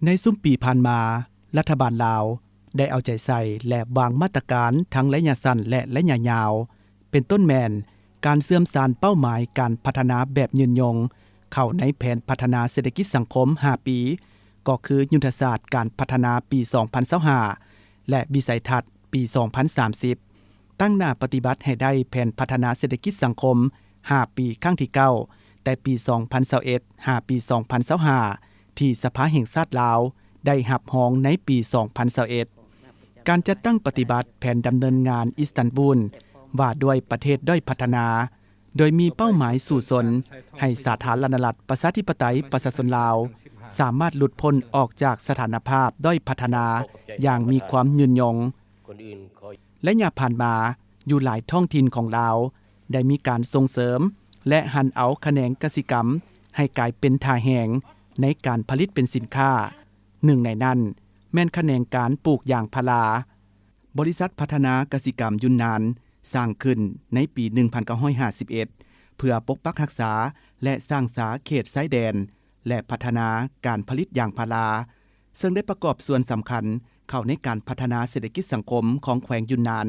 ในซุ่มปีผ่านมารัฐบาลลาวได้เอาใจใส่และวางมาตรการทั้งระยะสั้นและระยะยาวเป็นต้นแมนการเสื่อมสารเป้าหมายการพัฒนาแบบยืนยงเข้าในแผนพัฒนาเศรษฐกิจสังคม5ปีก็คือยุทธศาสตร์การพัฒนาปี2025และวิสัยทัศน์ปี2030ตั้งหน้าปฏิบัติให้ได้แผนพัฒนาเศรษฐกิจสังคม5ปีครั้งที่9แต่ปี2021 5ปี2025ที่สภาแห่งชาติลาวได้รับรองในปี2021การจัดตั้งปฏิบัติแผนดำเนินงานอิสตันบูลว่าด้วยประเทศด้อยพัฒนาโดยมีเป้าหมายสู่สนให้สาธารณรัฐประชาธิปไตยประชาชนลาวสามารถหลุดพ้นออกจากสถานภาพด้อยพัฒนาอย่างมีความยืนยงและอย่าผ่านมาอยู่หลายท้องถิ่นของลาวได้มีการส่งเสริมและหันเอาแขนงกสิกรรมให้กลายเป็นท่าแห่งในการผลิตเป็นสินค้าหนึ่งในนั้นแม่นแขนงการปลูกยางพาราบริษัทพัฒนากสิกรรมยุนนานสร้างขึ้นในปี 1951 เพื่อปกปักรักษาและสร้างสาเขตชายแดนและพัฒนาการผลิตยางพาราซึ่งได้ประกอบส่วนสำคัญเข้าในการพัฒนาเศรษฐกิจสังคมของแขวงยุนนาน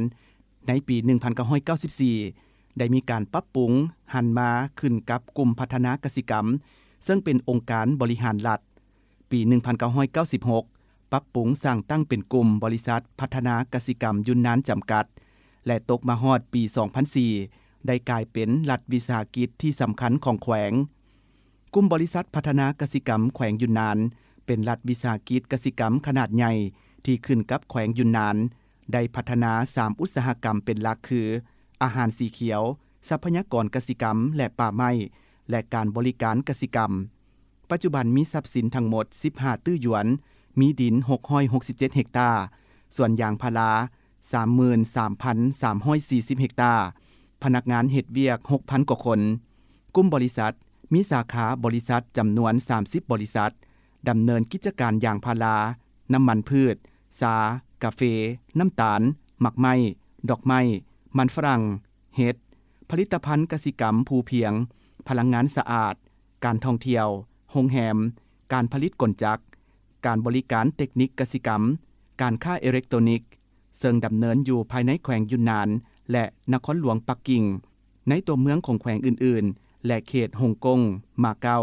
ในปี 1994 ได้มีการปรับปรุงหันมาขึ้นกับกลุ่มพัฒนากสิกรรมซึ่งเป็นองค์การบริหารรัฐปี 1996 ปรับปรุงสร้างตั้งเป็นกลุ่มบริษัทพัฒนากสิกรรมยุนนานจำกัดและตกมาฮอดปี 2004 ได้กลายเป็นรัฐวิสาหกิจที่สำคัญของแขวงกลุ่มบริษัทพัฒนากสิกรรมแขวงยุนนานเป็นรัฐวิสาหกิจกสิกรรมขนาดใหญ่ที่ขึ้นกับแขวงยุนนานได้พัฒนา3อุตสาหกรรมเป็นหลักคืออาหารสีเขียวทรัพยากรกสิกรรมและป่าไม้และการบริการกสิกรรมปัจจุบันมีทรัพย์สินทั้งหมด15ตื้อหยวนมีดิน667เฮกตาร์ส่วนยางพารา 33,340 เฮกตาร์พนักงานเฮ็ดเวียก 6,000 กว่าคนกลุ่มบริษัทมีสาขาบริษัทจำนวน30บริษัทดำเนินกิจการยางพาราน้ำมันพืชสากาเฟน้ำตาลหมักไม้ดอกไม้มันฝรั่งเห็ดผลิตภัณฑ์กสิกรรมภูเพียงพลังงานสะอาดการท่องเที่ยวโรงแรมการผลิตกลจักรการบริการเทคนิคกสิกรรมการค้าอิเล็กทรอนิกส์ซึ่งดำเนินอยู่ภายในแขวงยุนนานและนครหลวงปักกิ่งในตัวเมืองของแขวงอื่นๆและเขตฮ่องกงมาเก๊า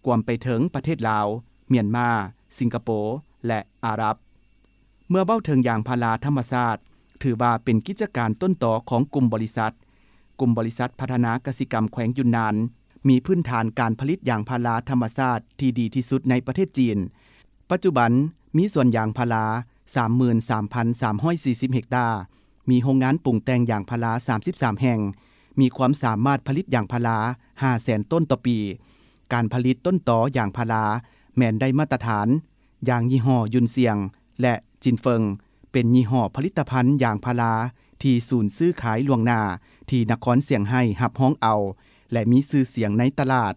กวมไปถึงประเทศลาวเมียนมาสิงคโปร์และอาหรับเมื่อเบ้าถึงยางพาราธรรมชาติถือว่าเป็นกิจการต้นต่อของกลุ่มบริษัทพัฒนากสิกรรมแขวงยุนนานมีพื้นฐานการผลิตยางพาราธรรมชาติที่ดีที่สุดในประเทศจีนปัจจุบันมีสวนยางพารา 33,340 เฮกตาร์มีโรงงานปรุงแต่งยางพารา33แห่งมีความสามารถผลิตยางพารา 500,000 ต้นต่อปีการผลิตต้นตอยางพาราแม่นได้มาตรฐานอย่างยี่ห้อยุนเซียงและจินเฟิงเป็นยี่ห้อผลิตภัณฑ์ยางพาราที่ศูนย์ซื้อขายล่วงหน้าที่นครเสียงไห้รับฮ้องเอาและมีชื่อเสียงในตลาด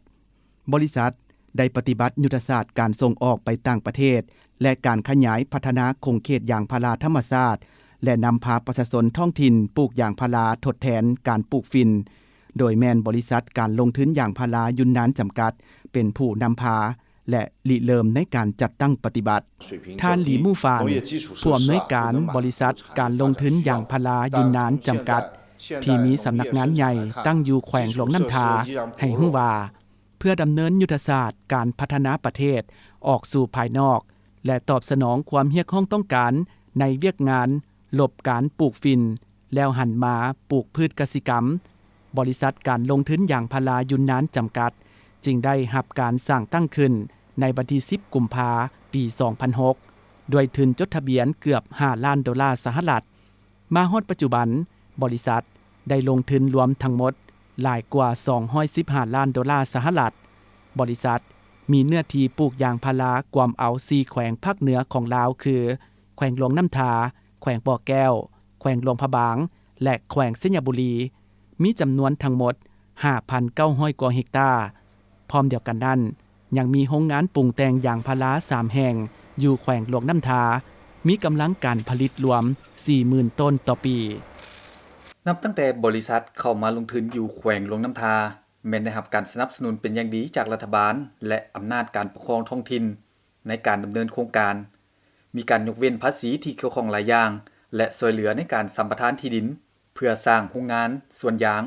บริษัทได้ปฏิบัติยุทธศาสตร์การส่งออกไปต่างประเทศและการขยายพัฒนาคงเขตยางพาราธรรมชาติและนำพาประชาชนท้องถิ่นปลูกยางพาราทดแทนการปลูกฝิ่นโดยแม่นบริษัทการลงทุนยางพารายุนนานจำกัดเป็นผู้นำพาและริเริ่มในการจัดตั้งปฏิบัติท่านหลีมู่ฟางผู้อำนวยการบริษัทการลงทุนยางพารายุนนานจำกัดที่มีสำนักงานใหญ่ตั้งอยู่แขวงหลวงน้ำทาให้ฮู้ว่าเพื่อดำเนินยุทธศาสตร์การพัฒนาประเทศออกสู่ภายนอกและตอบสนองความเรียกร้องต้องการในเวียกงานลบการปลูกฝิ่นแล้วหันมาปลูกพืชกสิกรรมบริษัทการลงทุนยางพารายุนนานจำกัดจึงได้รับการสร้างตั้งขึ้นในวันที่10กุมภาพันธ์ปี 2006 ด้วยทุนจดทะเบียนเกือบ$5 ล้านสหรัฐมาฮอดปัจจุบันบริษัทได้ลงทุนรวมทั้งหมดหลายกว่า$215 ล้านสหรัฐบริษัทมีเนื้อที่ปลูกยางพารากวมเอา4แขวงภาคเหนือของลาวคือแขวงหลวงน้ำทาแขวงบ่อแก้วแขวงหลวงพะบางและแขวงสิงห์บุรีมีจำนวนทั้งหมด 5,900 กว่าเฮกตาร์พร้อมเดียวกันนั้นยังมีโรงงานปรุงแต่งยางพารา3แห่งอยู่แขวงหลวงน้ำทามีกำลังการผลิตรวม 40,000 ต้นต่อปีนับตั้งแต่บริษัทเข้ามาลงทุนอยู่แขวงหลวงน้ำทาแม้นได้รับการสนับสนุนเป็นอย่างดีจากรัฐบาลและอำนาจการปกครองท้องถิ่น ในการดำเนินโครงการมีการยกเว้นภาษีที่เกี่ยวข้องหลายอย่างและช่วยเหลือในการสัมปทานที่ดินเพื่อสร้างโรงงานสวนยาง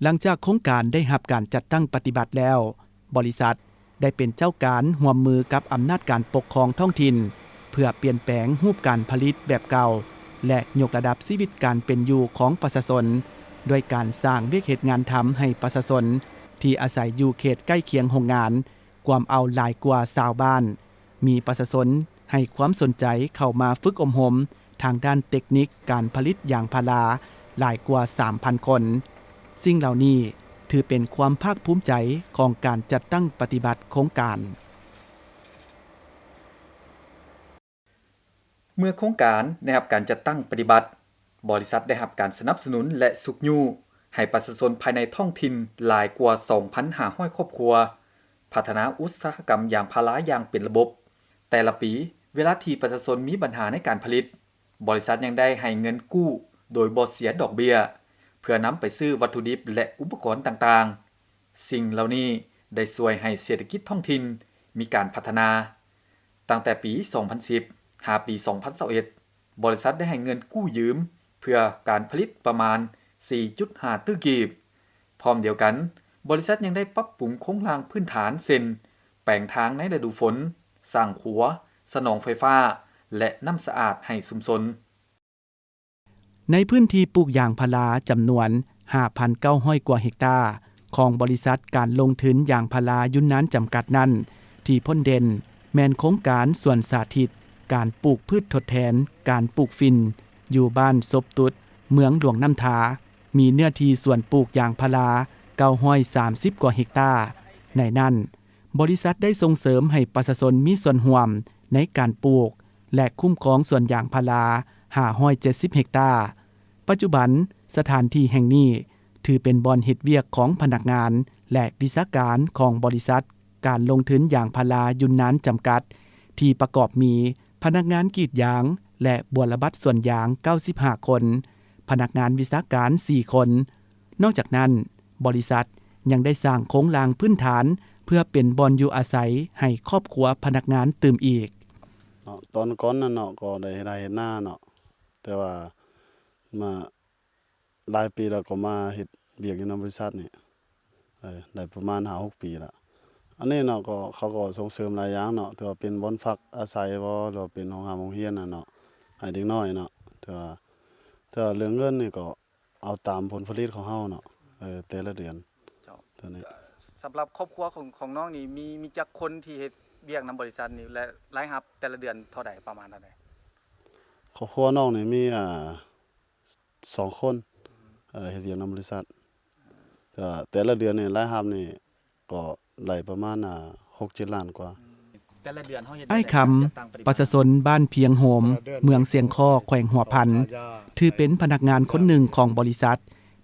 หลังจากโครงการได้รับการจัดตั้งปฏิบัติแล้วบริษัทได้เป็นเจ้าการร่วมมือกับอำนาจการปกครองท้องถิ่นเพื่อเปลี่ยนแปลงรูปการผลิตแบบเก่าและยกระดับชีวิตการเป็นอยู่ของประชาชนด้วยการสร้างเวียกเหตุงานทำให้ประชาชนที่อาศัยอยู่เขตใกล้เคียงโรงงานความเอาหลายกว่า20บ้านมีประชาชนให้ความสนใจเข้ามาฝึกอบรมทางด้านเทคนิคการผลิตยางพาราหลายกว่า 3,000 คนสิ่งเหล่านี้ถือเป็นความภาคภูมิใจของการจัดตั้งปฏิบัติโครงการเมื่อโครงการได้รับการจัดตั้งปฏิบัติบริษัทได้รับการสนับสนุนและสุขอยู่ให้ประชาชนภายในท้องถิ่นหลายกว่า 2,500 ครอบครัวพัฒนาอุตสาหกรรมยางพาราอย่างเป็นระบบแต่ละปีเวลาที่ประชาชนมีปัญหาในการผลิตบริษัทยังได้ให้เงินกู้โดยบ่เสียดอกเบี้ยเพื่อนำไปซื้อวัตถุดิบและอุปกรณ์ต่างๆสิ่งเหล่านี้ได้ช่วยให้เศรษฐกิจท้องถิ่นมีการพัฒนาตั้งแต่ปี 2010 หาปี 2021 บริษัทได้ให้เงินกู้ยืมเพื่อการผลิตประมาณ 4.5 ตื้อกีบพร้อมเดียวกันบริษัทยังได้ปรับปรุงโครงสร้างพื้นฐานเช่นแปลงทางในฤดูฝนสร้างขัวสนองไฟฟ้าและน้ำสะอาดให้ชุมชนในพื้นที่ปลูกยางพาราจำนวน 5,900 กว่าเฮกตาร์ของบริษัทการลงทุนยางพารายุนนานจำกัดนั้นที่พ้นเด่นแม่นโครงการสวนสาธิตการปลูกพืชทดแทนการปลูกฟินอยู่บ้านซบตุดเมืองหลวงน้ำทามีเนื้อที่สวนปลูกยางพารา930 กว่าเฮกตาร์ในนั้นบริษัทได้ส่งเสริมให้ประชาชนมีส่วนร่วมในการปลูกและคุ้มครองสวนยางพารา570เฮกตาร์ปัจจุบันสถานที่แห่งนี้ถือเป็นบ่อนเฮ็ดเวียกของพนักงานและวิชาการของบริษัทการลงทุนยางพารายุนนานจำกัดที่ประกอบมีพนักงานกรีดยางและบวรบัตรส่วนยาง95คนพนักงานวิชาการ4คนนอกจากนั้นบริษัทยังได้สร้างโครงสร้างพื้นฐานเพื่อเป็นบ่อนอยู่อาศัยให้ครอบครัวพนักงานตื่มอีกตอนก่อนนั้นเนาะก็ได้เฮ็ดนาเนาะแต่ว่ามาหลายปีแล้วก็มาเฮ็ดเวียกอยู่ในบริษัทนี่ได้ประมาณ 5-6 ปีแล้วอันนี้เนาะก็เขาก็ส่งเสริมหลายอย่างเนาะถือว่าเป็นบ่อนพักอาศัยบ่หรือว่าเป็นโรงโรงเรียนน่ะเนาะให้เด็กน้อยเนาะถือว่าเรื่องเงินนี่ก็เอาตามผลผลิตของเฮาเนาะแต่ละเดือนตัวนี้สำหรับครอบครัวของน้องนี่มีจักคนที่เฮ็ดเวียกนำบริษัทนี่และรายรับแต่ละเดือนเท่าใดประมาณเท่าใดครอบครัวน้องนี่มี2คนเฮ็ดเวียกนำบริษัทแต่ละเดือนนี่รายรับนี่ก็ได้ประมาณ6-7 ล้านกว่าแต่ละเดือนเฮาเฮ็ดอ้ายคำประชาชนบ้านเพียงโหมเมืองเสียงคอแขวงหัวพันถือเป็นพนักงานคนหนึ่งของบริษัท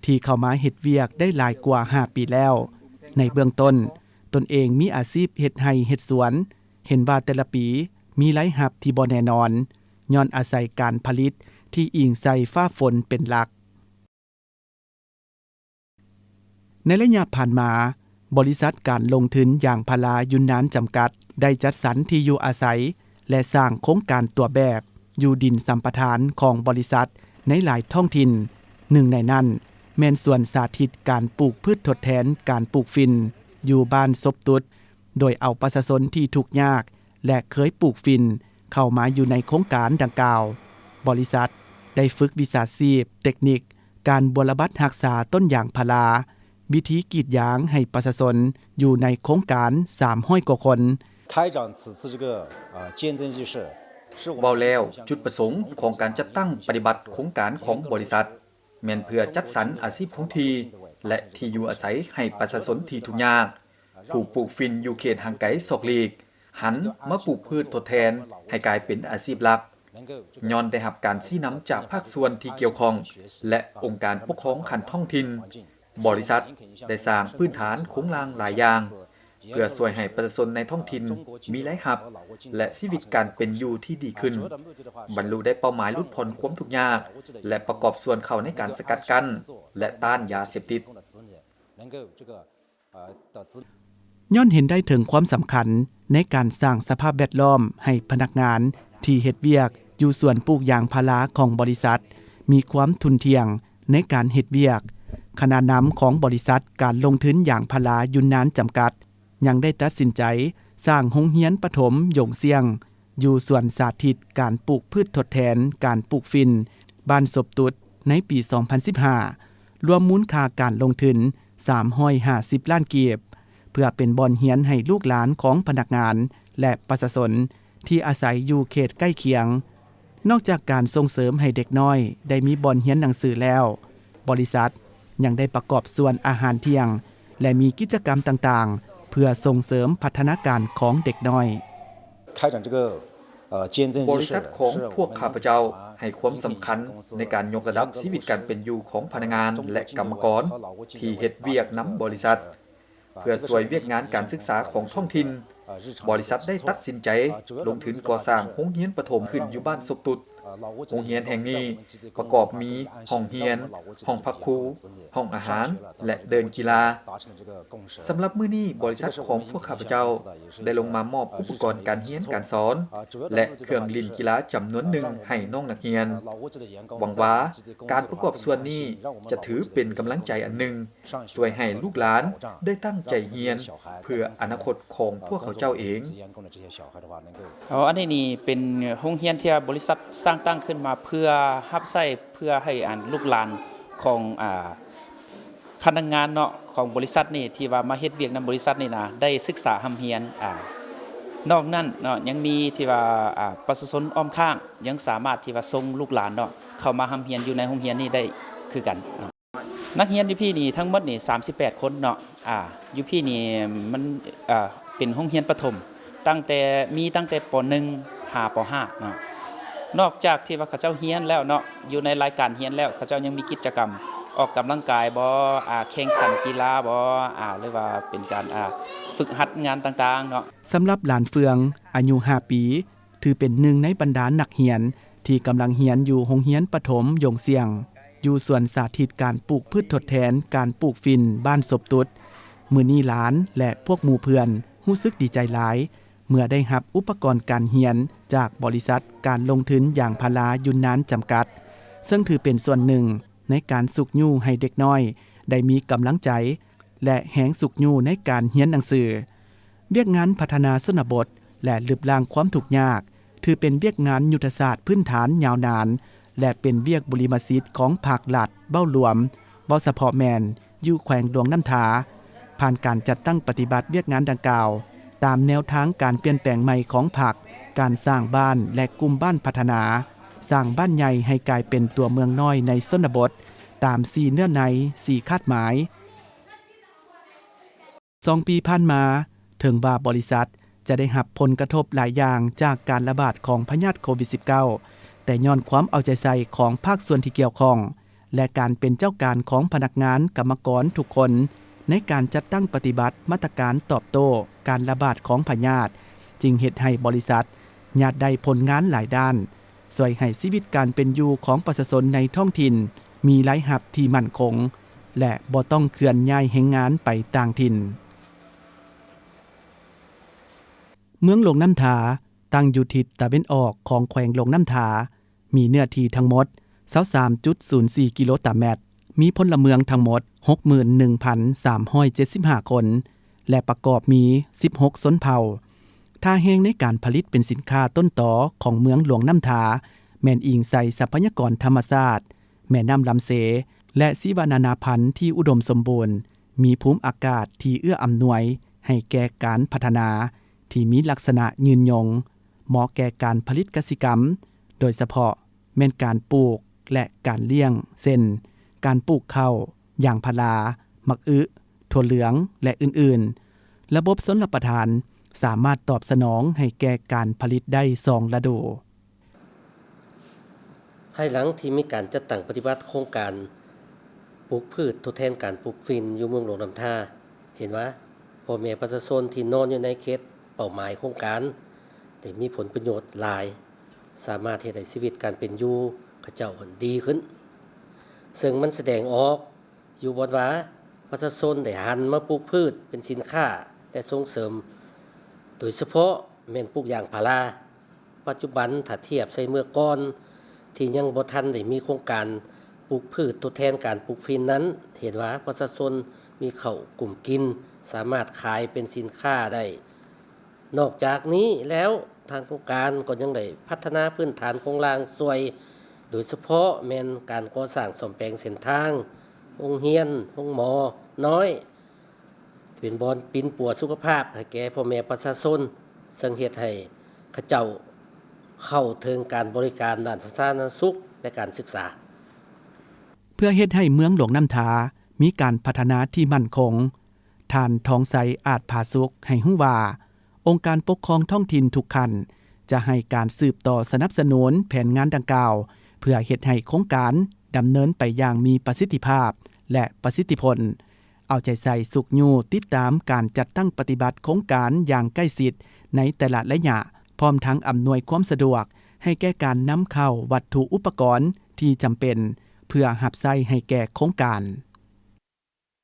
ที่เข้ามาเฮ็ดเวียกได้หลายกว่า5ปีแล้วในเบื้องต้นตนเองมีอาชีพเฮ็ดไร่เฮ็ดสวนเห็นว่าแต่ละปีมีรายรับที่บ่แน่นอนย้อนอาศัยการผลิตที่อิงใส่ฟ้าฝนเป็นหลักในระยะผ่านมาบริษัทการลงทุนยางพารายุนนานจำกัดได้จัดสรรที่อยู่อาศัยและสร้างโครงการตัวแบบอยู่ดินสัมปทานของบริษัทในหลายท้องถิ่นหนึ่งในนั้นแม่นส่วนสาธิตการปลูกพืชทดแทนการปลูกฟินอยู่บ้านซบตุดโดยเอาประชาชนที่ทุกข์ยากและเคยปลูกฟินเข้ามาอยู่ในโครงการดังกล่าวบริษัทได้ฝึกวิชาชีพเทคนิคการบรบัตรรักษาต้นยางพาราวิธีกรีดยางให้ประชาชนอยู่ในโครงการ300 กว่าคนเว้าแล้วจุดประสงค์ของการจัดตั้งปฏิบัติโครงการของบริษัทแม่นเพื่อจัดสรรอาชีพคงที่และที่อยู่อาศัยให้ประชาชนที่ทุกข์ยากผู้ปลูกฟินอยู่เขตห่างไกลศอกหลีกหันมาปลูกพืชทดแทนให้กลายเป็นอาชีพหลักย้อนได้รับการชี้นำจากภาคส่วนที่เกี่ยวข้องและองค์การปกครองขันท้องถิ่นบริษัทได้สร้างพื้นฐานโครงสร้างหลายอย่างเพื่อช่วยให้ประชาชนในท้องถิ่นมีรายรับและชีวิตการเป็นอยู่ที่ดีขึ้นบรรลุได้เป้าหมายลดพ้นความทุกข์ยากและประกอบส่วนเข้าในการสกัดกั้นและต้านยาเสพติด ย้อนเห็นได้ถึงความสำคัญในการสร้างสภาพแวดล้อมให้พนักงานที่เฮ็ดเวียกอยู่ส่วนปลูกยางพาราของบริษัทมีความทุนเทียงในการเฮ็ดเวียกคณะนำของบริษัทการลงทุนยางพารายุนนานจำกัดยังได้ตัดสินใจสร้างโรงเรียนประถมหยงเซียงอยู่ส่วนสาธิตการปลูกพืชทดแทนการปลูกฟินบ้านศพตุดในปี 2015 รวมมูลค่าการลงทุน350 ล้านกีบเพื่อเป็นบ่อนเรียนให้ลูกหลานของพนักงานและประชาชนที่อาศัยอยู่เขตใกล้เคียงนอกจากการส่งเสริมให้เด็กน้อยได้มีบ่อนเรียนหนังสือแล้วบริษัทยังได้ประกอบส่วนอาหารเที่ยงและมีกิจกรรมต่างๆเพื่อส่งเสริมพัฒนาการของเด็กน้อยบริษัทของพวกข้าพเจ้าให้ความสำคัญในการยกระดับชีวิตการเป็นอยู่ของพนักงานและกรรมกรที่เฮ็ดเวียกนำบริษัทเพื่อช่วยเวียกงานการศึกษาของท้องถิ่นบริษัทได้ตัดสินใจลงทุนก่อสร้างโรงเรียนประถมขึ้นอยู่บ้านศพตุดโรงเรียนแห่งนี้ประกอบมีห้องเรียนห้องพักครูห้องอาหารและเดินกีฬาสำหรับมื้อนี้บริษัทของพวกข้าพเจ้าได้ลงมามอบอุปกรณ์การเรียนการสอนและเครื่องเล่นกีฬาจำนวนหนึ่งให้น้องนักเรียนหวังว่าการประกอบส่วนนี้จะถือเป็นกำลังใจอันหนึ่งช่วยให้ลูกหลานได้ตั้งใจเรียนเพื่ออนาคตของพวกเขาเจ้าเองอันนี้นี่เป็นโรงเรียนที่บริษัทสร้างตั้งขึ้นมาเพื่อรับใช้เพื่อให้ลูกหลานของพนักงานเนาะของบริษัทนี่ที่ว่ามาเฮ็ดเวียกนำบริษัทนี่นะได้ศึกษาหำเรียนนอกนั้นเนาะยังมีที่ว่าประชาชนอ้อมข้างยังสามารถที่ว่าส่งลูกหลานเนาะเข้ามาหำเรียนอยู่ในโรงเรียนนี้ได้คือกันนักเรียนอยู่พี่นี่ทั้งหมดนี่38คนเนาะอยู่พี่นี่มันเป็นโรงเรียนประถมตั้งแต่ป.1 หาป.5 เนาะนอกจากที่ว่าเขาเจ้าเรียนแล้วเนาะอยู่ในรายการเรียนแล้วเขาเจ้ายังมีกิจกรรมออกกำลังกายบ่แข่งขันกีฬาบ่หรือว่าเป็นการฝึกหัดงานต่างๆเนาะสำหรับหลานเฟืองอายุ5ปีถือเป็นหนึ่งในบรรดานักเรียนที่กำลังเรียนอยู่โรงเรียนประถมหยงเซียงอยู่ส่วนสาธิตการปลูกพืชทดแทนการปลูกฟินบ้านศพตุดมื้อนี้หลานและพวกหมู่เพื่อนรู้สึกดีใจหลายเมื่อได้รับอุปกรณ์การเรียนจากบริษัทการลงทุนอย่างพารายุนนานจำกัดซึ่งถือเป็นส่วนหนึ่งในการสุกยู่ให้เด็กน้อยได้มีกำลังใจและแหงสุกยู่ในการเรียนหนังสือเวียกงานพัฒนาชนบทและลดล้างความทุกข์ยากถือเป็นเวียกงานยุทธศาสตร์พื้นฐานยาวนานและเป็นเวียกบริมาสิทธิ์ของภาครัฐเบ้าหลวมเบ้าเฉพาะแมนอยู่แขวงหลวงน้ำถาผ่านการจัดตั้งปฏิบัติเวียกงานดังกล่าวตามแนวทางการเปลี่ยนแปลงใหม่ของพรรคการสร้างบ้านและกลุ่มบ้านพัฒนาสร้างบ้านใหญ่ให้กลายเป็นตัวเมืองน้อยในชนบทตาม4เนื้อใน4คาดหมาย2 ปีผ่านมาถึงว่าบริษัทจะได้รับผลกระทบหลายอย่างจากการระบาดของพยาธิโควิด -19 แต่ย้อนความเอาใจใส่ของภาคส่วนที่เกี่ยวข้องและการเป็นเจ้าการของพนักงานกรรมกรทุกคนในการจัดตั้งปฏิบัติมาตรการตอบโต้การระบาดของพยาธิจึงเฮ็ดให้บริษัทญาติได้ผลงานหลายด้านช่วยให้ชีวิตการเป็นอยู่ของประชาชนในท้องถิ่นมีรายรับที่มั่นคงและบ่ต้องเคลื่อนย้ายแรงงานไปต่างถิ่นเมืองหลวงน้ำถาตั้งอยู่ทิศตะวันออกของแขวงหลวงน้ำถามีเนื้อที่ทั้งหมด 23.04 กิโลตารางเมตรมีพลเมืองทั้งหมด 61,375 คนและประกอบมี16ชนเผ่าท่าแห่งในการผลิตเป็นสินค้าต้นตอของเมืองหลวงน้ำถาแม่นอิงใส่ทรัพยากรธรรมชาติแม่น้ำลำเสและชีวนานาพันธุ์ที่อุดมสมบูรณ์มีภูมิอากาศที่เอื้ออำนวยให้แก่การพัฒนาที่มีลักษณะยืนยงเหมาะแก่การผลิตกสิกรรมโดยเฉพาะแม่นการปลูกและการเลี้ยงเช่นการปลูกข้าวยางพารามักอึถั่วเหลืองและอื่นๆระบบชลประทานสามารถตอบสนองให้แก่การผลิตได้2ฤดูภายหลังที่มีการจัดตั้งปฏิบัติโครงการปลูกพืชทดแทนการปลูกฟินอยู่เมืองหลวงน้ำท่าเห็นว่าพ่อแม่ประชาชนที่นอนอยู่ในเขตเป้าหมายโครงการได้มีผลประโยชน์หลายสามารถเฮ็ดให้ชีวิตการเป็นอยู่เขาเจ้าดีขึ้นซึ่งมันแสดงออกอยู่บนว่าประชาชนได้หันมาปลูกพืชเป็นสินค้าแ และส่งเสริมโดยเฉพาะแม่นปลูกยางพาราปัจจุบันถ้าเทียบใส่เมื่อก่อนที่ยังบ่ทันได้มีโครงการปลูกพืชทดแทนการปลูกฝิ่นนั้นเห็นว่าประชาชนมีข้าวกลุ่มกินสามารถขายเป็นสินค้าได้นอกจากนี้แล้วทางโครงการก็ยังได้พัฒนาพื้นฐานโครงสร้างส่วยโดยเฉพาะแม่นการก่อสร้างซ่อมแปลงเส้นทางโรงเรียนโรงหมอน้อยเป็นบอนปินปัวสุขภาพให้แก่พ่อแม่ประชาชนซึ่งเฮ็ดให้เขาเจ้าเข้าถึงการบริการด้านสาธารณสุขและการศึกษาเพื่อเฮ็ดให้เมืองหลวงน้ำทามีการพัฒนาที่มั่นคงท่านทองใสอาจผาสุขให้ฮู้ว่าองค์การปกครองท้องถิ่นทุกขั้นจะให้การสืบต่อสนับสนุนแผนงานดังกล่าวเพื่อเฮ็ดให้โครงการดำเนินไปอย่างมีประสิทธิภาพและประสิทธิผลเอาใจใส่สุขอยู่ติดตามการจัดตั้งปฏิบัติโครงการอย่างใกล้ชิดในแต่ละระยะพร้อมทั้งอำนวยความสะดวกให้แก่การนำเข้าวัตถุอุปกรณ์ที่จำเป็นเพื่อรับใช้ให้แก่โครงการ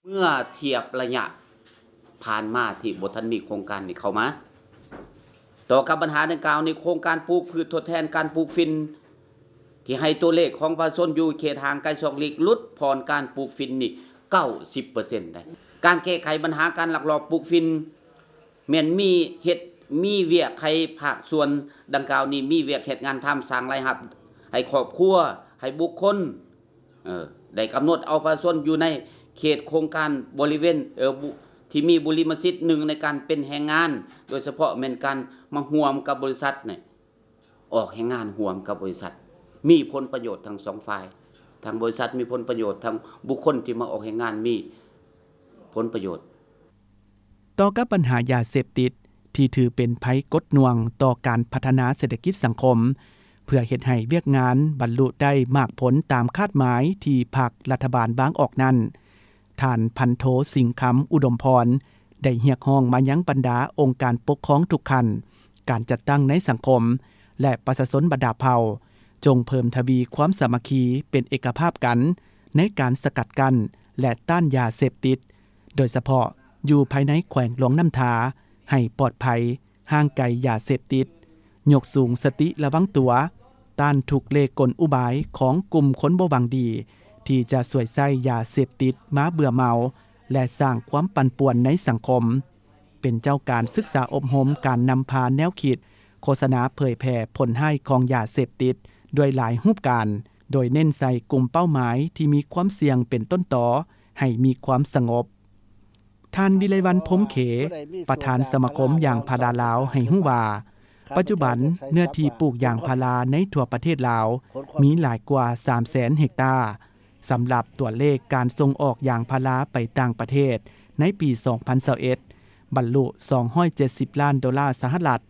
เมื่อเทียบระยะผ่านมาที่บ่ทันมีโครงการนี้เข้ามาต่อกับปัญหาดังกล่าวในโครงการปลูกพืชทดแทนการปลูกฝิ่นที่ให้ตัวเลขของประชาชนอยู่เขตห่างไกล2ลี้ลดผ่อนการปลูกฝิ่นนี่ 90% ได้การแก้ไขปัญหาการลักลอบปลูกฝิ่นแม่นมีเวียกใครภาคส่วนดังกล่าวนี้มีเวียกเฮ็ดงานทำสร้างรายรับให้ครอบครัวให้บุคคลได้กำหนดเอาประชาชนอยู่ในเขตโครงการบริเวณที่มีบุริมสิทธิ์หนึ่งในการเป็นแรงงานโดยเฉพาะแม่นการมาร่วมกับบริษัทเนี่ยออกแรงงานร่วมกับบริษัทมีผลประโยชน์ทั้งสองฝ่ายทางบริษัทมีผลประโยชน์ทางบุคคลที่มาออกแรงงานมีผลประโยชน์ต่อกับปัญหายาเสพติดที่ถือเป็นภัยกดน่วงต่อการพัฒนาเศรษฐกิจสังคมเพื่อเฮ็ดให้เวียกงานบรรลุได้มากผลตามคาดหมายที่ภาครัฐบาลบางออกนั้นท่านพันโทสิงห์คำอุดมพรได้เรียกร้องมายังบรรดาองค์การปกครองทุกขั้นการจัดตั้งในสังคมและประชาชนบรรดาเผ่าจงเพิ่มทวีความสามัคคีเป็นเอกภาพกันในการสกัดกั้นและต้านยาเสพติดโดยเฉพาะอยู่ภายในแขวงหลวงน้ำทาให้ปลอดภัยห่างไกลยาเสพติดยกสูงสติระวังตัวต้านทุกเลกลอุบายของกลุ่มคนบ่หวังดีที่จะสวยไส้ยาเสพติดมาเบื่อเมาและสร้างความปั่นป่วนในสังคมเป็นเจ้าการศึกษาอบรมการนำพาแนวคิดโฆษณาเผยแผ่ผลให้ของยาเสพติดด้วยหลายรูปการโดยเน้นใส่กลุ่มเป้าหมายที่มีความเสี่ยงเป็นต้นตอให้มีความสงบท่านวิไลวรรณพรหมเขประธานสมาคมยางพาราลาวให้ฮู้ว่าปัจจุบันเนื้อที่ปลูกยางพาราในทั่วประเทศลาวมีหลายกว่า 300,000 เฮกตาร์สำหรับตัวเลขการส่งออกยางพาราไปต่างประเทศในปี 2021 บรรลุ$270 ล้านสหรัฐ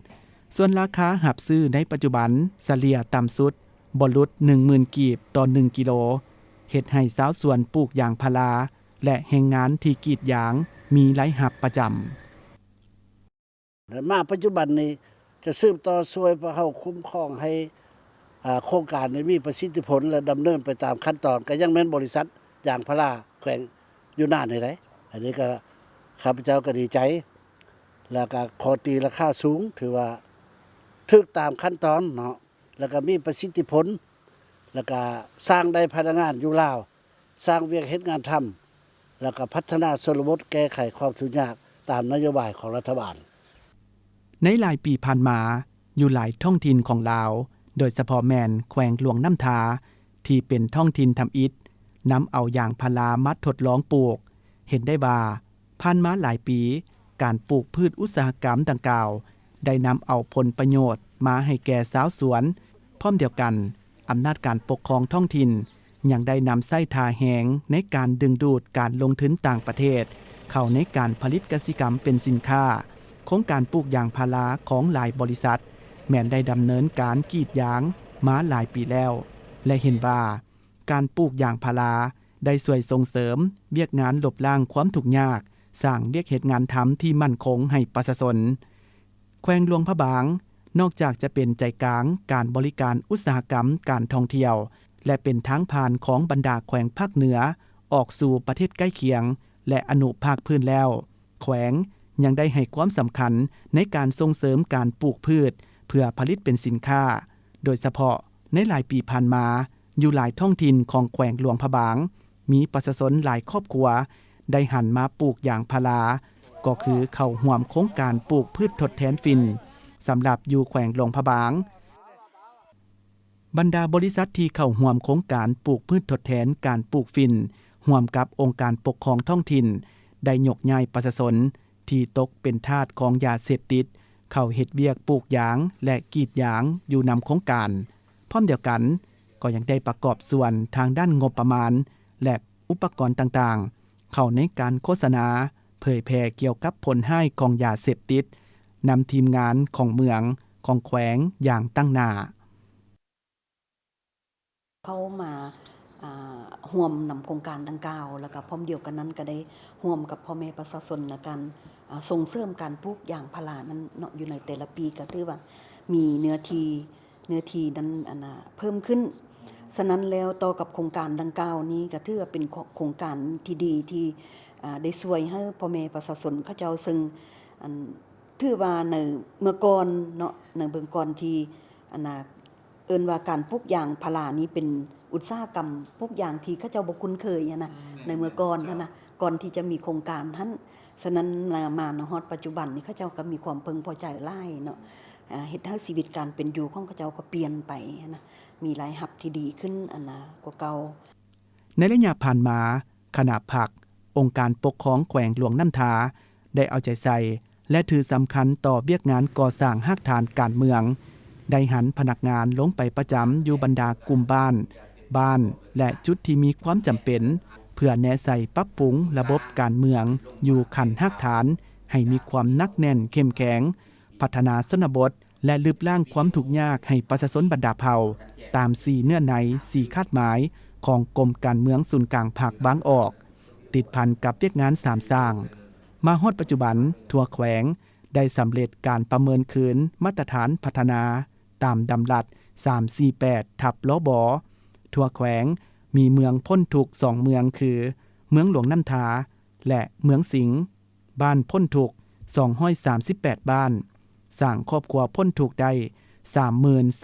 ส่วนราคาหับซื้อในปัจจุบันเฉลี่ยต่ำสุดบ่หลุด 10,000 กีบต่อ 1 กิโลเฮ็ดให้ชาวสวนปลูกยางพาราและแรงงานที่กรีดยางมีรายรับประจำมาปัจจุบันนี้จะสืบต่อช่วยเฮาคุ้มครองให้โครงการนี้มีประสิทธิผลและดำเนินไปตามขั้นตอนก็ยังแม่นบริษัทยางพาราแขวงอยู่หน้านี่ได้อันนี้ก็ข้าพเจ้าก็ดีใจแล้วก็ขอตีราคาสูงถือว่าถูกตามขั้นตอนเนาะแล้วก็มีประสิทธิผลแล้วก็สร้างได้พนักงานอยู่ลาวสร้างเวียกเฮ็ดงานทำแล้วก็พัฒนาชนบทแก้ไขความทุกข์ยากตามนโยบายของรัฐบาลในหลายปีผ่านมาอยู่หลายท้องถิ่นของลาวโดยเฉพาะแม่นแขวงหลวงน้ำทาที่เป็นท้องถิ่นทำอิฐนำเอายางพารามาทดลองปลูกเห็นได้ว่าผ่านมาหลายปีการปลูกพืชอุตสาหกรรมดังกล่าวได้นำเอาผลประโยชน์มาให้แก่ชาวสวนพร้อมเดียวกันอำนาจการปกครองท้องถิ่นยังได้นำไส้ทาแหงในการดึงดูดการลงทุนต่างประเทศเข้าในการผลิตกสิกรรมเป็นสินค้าโครงการปลูกยางพาราของหลายบริษัทแม้นได้ดำเนินการกรีดยางมาหลายปีแล้วและเห็นว่าการปลูกยางพาราได้ช่วยส่งเสริมเวียกงานลบล้างความทุกข์ยากสร้างเวียกเฮ็ดงานทำที่มั่นคงให้ประชาชนแขวงหลวงพระบางนอกจากจะเป็นใจกลางการบริการอุตสาหกรรมการท่องเที่ยวและเป็นทางผ่านของบรรดาแขวงภาคเหนือออกสู่ประเทศใกล้เคียงและอนุภาคพื้นแล้วแขวง ยังได้ให้ความสำคัญในการส่งเสริมการปลูกพืชเพื่อผลิตเป็นสินค้าโดยเฉพาะในหลายปีผ่านมาอยู่หลายท้องถิ่นของแขวงหลวงพระบางมีประชาชนหลายครอบครัวได้หันมาปลูกยางพาราก็คือเข้าร่วมโครงการปลูกพืชทดแทนฝิ่นสำหรับอยู่แขวงหลวงพระบางบรรดาบริษัทที่เข้าร่วมโครงการปลูกพืชทดแทนการปลูกฝิ่นร่วมกับองค์การปกครองท้องถิ่นได้ยกย้ายประชาชนที่ตกเป็นทาสของยาเสพติดเข้าเฮ็ดเวียกปลูกยางและกรีดยางอยู่นำโครงการพร้อมเดียวกันก็ยังได้ประกอบส่วนทางด้านงบประมาณและอุปกรณ์ต่างๆเข้าในการโฆษณาเผยแพร่เกี่ยวกับผลให้ของยาเสพติดนำทีมงานของเมืองของแขวงอย่างตั้งหน้าเขามาร่วมนำโครงการดังกล่าวแล้วก็พร้อมเดียวกันนั้นก็ได้ร่วมกับพ่อแม่ประชาชนในการส่งเสริมการปลูกยางพารานั้นเนาะอยู่ในแต่ละปีก็ถือว่ามีเนื้อที่นั้นเพิ่มขึ้นฉะนั้นแล้วต่อกับโครงการดังกล่าวนี้ก็ถือว่าเป็นโครงการที่ดีที่ได้ช่วยให้พ่อแม่ประชาชนเขาเจ้าซึ่งถือว่าในเมื่อก่อนเนาะในเบื้องก่อนที่เอิ้นว่าการปลูกยางพารานี้เป็นอุตสาหกรรมปลูกยางที่เขาเจ้าบ่คุ้นเคยนะในเมื่อก่อนนะก่อนที่จะมีโครงการนั้นฉะนั้นมาในฮอดปัจจุบันนี้เขาเจ้าก็มีความพึงพอใจหลายเนาะเฮ็ดให้ชีวิตการเป็นอยู่ของเขาเจ้าก็เปลี่ยนไปนะมีรายรับที่ดีขึ้นกว่าเก่าในระยะผ่านมาคณะผักองค์การปกครองแขวงหลวงน้ำทาได้เอาใจใส่และถือสำคัญต่อเวียกงานก่อสร้างหากฐานการเมืองได้หันพนักงานลงไปประจำอยู่บรรดากลุ่มบ้านและจุดที่มีความจำเป็นเพื่อแนะใส่ปรับปรุงระบบการเมืองอยู่ขั้นหากฐานให้มีความนักแน่นเข้มแข็งพัฒนาชนบทและลืบล้างความทุกข์ยากให้ประชาชนบรรดาเผ่าตาม4เนื้อใน4คาดหมายของกรมการเมืองศูนย์กลางภาคบางออกติดพันกับเวียกงาน3สร้างมาฮอดปัจจุบันทั่วแขวงได้สำเร็จการประเมินคืนมาตรฐานพัฒนาตามดำรัส348/ลบทั่วแขวงมีเมืองพ้นทุกข์2เมืองคือเมืองหลวงน้ำทาและเมืองสิงห์บ้านพ้นทุกข์238บ้านสร้างครอบครัวพ้นทุกข์ได้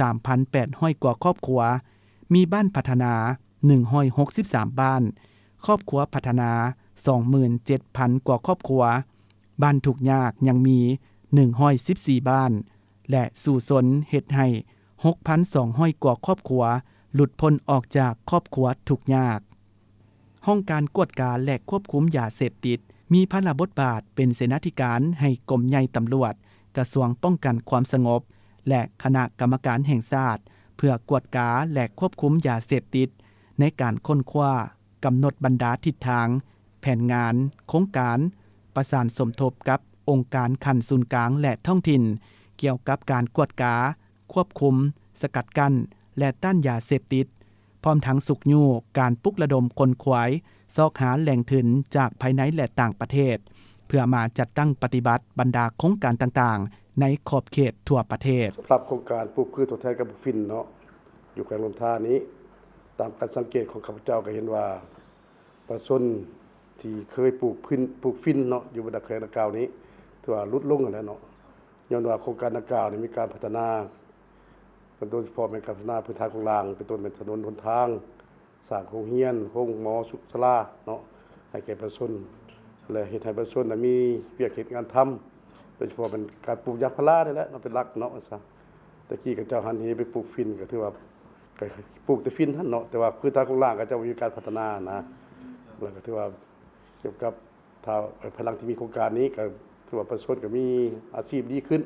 33,800 กว่าครอบครัวมีบ้านพัฒนา163บ้านครอบครัวพัฒนา 27,000 กว่าครอบครัวบ้านทุกข์ยากยังมี114บ้านและสู่สนเฮ็ดให้ 6,200 กว่าครอบครัวหลุดพ้นออกจากครอบครัวทุกข์ยากห้องการกวดกาและควบคุมยาเสพติดมีพระบทบาทเป็นเสนาธิการให้กรมใหญ่ตำรวจกระทรวงป้องกันความสงบและคณะกรรมการแห่งชาติเพื่อกวดกาและควบคุมยาเสพติดในการค้นคว้ากำหนดบรรดาทิศทางแผนงานโครงการประสานสมทบกับองค์การขั้นศูนย์กลางและท้องถิ่นเกี่ยวกับการกวดกาควบคุมสกัดกั้นและต้านยาเสพติดพร้อมทั้งสุกยู่การปลุกระดมคนขวายซอกหาแหล่งทุนจากภายในและต่างประเทศเพื่อมาจัดตั้งปฏิบัติบรรดาโครงการต่างๆในขอบเขตทั่วประเทศสำหรับโครงการปลูกพืชทดแทนการปลูกฝิ่นเนาะอยู่แขวงลมทานี้ตามการสังเกตของข้าพเจ้าก็เห็นว่าประชาชนที่เคยปลูกฝิ่นเนาะอยู่บนแขวงดังกล่าวนี้ถือว่าลดลงแล้วเนาะย้อนว่าโครงการดังกล่าวนี้มีการพัฒนาเป็นต้นเฉพาะเป็นการพัฒนาพื้นฐานของรางเป็นต้นเป็นถนนหนทางสร้างโรงเรียนโรงหมอสุขศาลาเนาะให้แก่ประชาชนและเฮ็ดให้ประชาชนมีเวียกเฮ็ดงานทำโดยเฉพาะเป็นการปลูกยางพารานี่แหละเป็นหลักเนาะซะตะกี้ก็เจ้าหันเหไปปลูกฝิ่นก็ถือว่าก็ปลูกแต่ฝิ่นท่านเนาะแต่ว่าพื้นฐานของรางก็จะมีการพัฒนานะแล้วก็ถือว่าเกี่ยวกับถ้าพลังที่มีโครงการนี้ก็ถือว่าประชาชนก็มีอาชีพดีขึ้น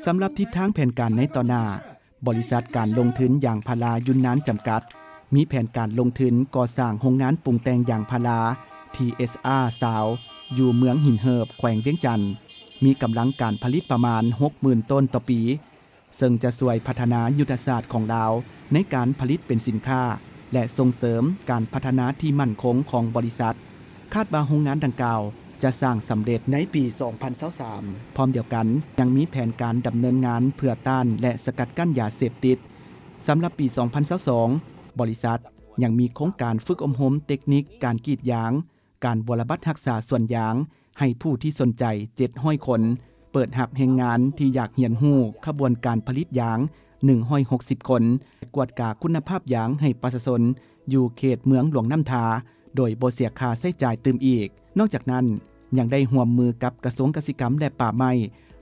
สำหรับทิศทางแผนการในต่อหน้าบริษัทการลงทุนยางพารายุนนานจำกัดมีแผนการลงทุนก่อสร้างโรงงานปรุงแต่งยางพารา TSR ซาวอยู่เมืองหินเหิบแขวงเวียงจันทน์มีกำลังการผลิตประมาณ 60,000 ต้นต่อปีซึ่งจะช่วยพัฒนายุทธศาสตร์ของลาวในการผลิตเป็นสินค้าและส่งเสริมการพัฒนาที่มั่นคงของบริษัทคาดว่าโรงงานดังกล่าวจะสร้างสำเร็จในปี 2023 พร้อมเดียวกันยังมีแผนการดำเนินงานเพื่อต้านและสกัดกั้นยาเสพติดสำหรับปี 2022 บริษัทยังมีโครงการฝึกอบรมเทคนิคการกรีดยางการบรบัดรักษาส่วนยาง ให้ผู้ที่สนใจ700คนเปิดหับแห่งงานที่อยากเรียนรู้ขบวนการผลิตยาง160คนกวดกาคุณภาพยางให้ประชาชนอยู่เขตเมืองหลวงน้ำทาโดยบ่เสียค่าใช้จ่ายตื่มอีกนอกจากนั้นยังได้ร่วมมือกับกระทรวงเกษตรกรรมและป่าไม้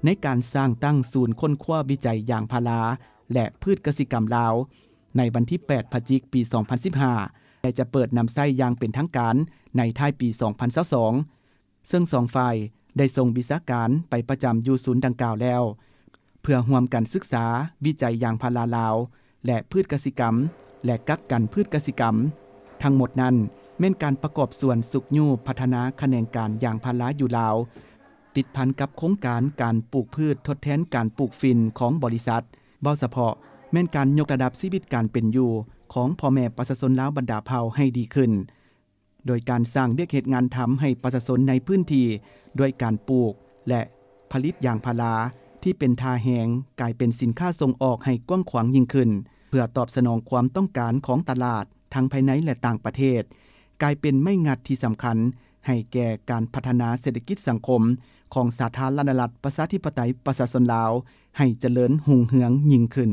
ในการสร้างตั้งศูนย์ค้นคว้าวิจัยยางพาราและพืชเกษตรกรรมลาวในวันที่8พฤศจิกายนปี2015และจะเปิดนำใช้อย่างเป็นทางการในท้ายปี2022ซึ่ง2ฝ่ายได้ส่งวิชาการไปประจำอยู่ศูนย์ดังกล่าวแล้วเพื่อร่วมกันศึกษาวิจัยยางพาราลาวและพืชเกษตรกรรมและกักกันพืชเกษตรกรรมทั้งหมดนั้นแม่นการประกอบส่วนสุกยูพัฒนาแขนงการยางพาราอยู่ลาวติดพันกับโครงการการปลูกพืชทดแทนการปลูกฝิ่นของบริษัทเว้าเฉพาะแม่นการยกระดับชีวิตการเป็นอยู่ของพ่อแม่ประชาชนลาวบรรดาเผ่าให้ดีขึ้นโดยการสร้างเวียกเหตุงานทำให้ประชาชนในพื้นที่ด้วยการปลูกและผลิตยางพาราที่เป็นทาแหงกลายเป็นสินค้าส่งออกให้กว้างขวางยิ่งขึ้นเพื่อตอบสนองความต้องการของตลาดทั้งภายในและต่างประเทศกลายเป็นไม้งัดที่สำคัญให้แก่การพัฒนาเศรษฐกิจสังคมของสาธารณรัฐประชาธิปไตยประชาชนลาวให้เจริญรุ่งเรืองยิ่งขึ้น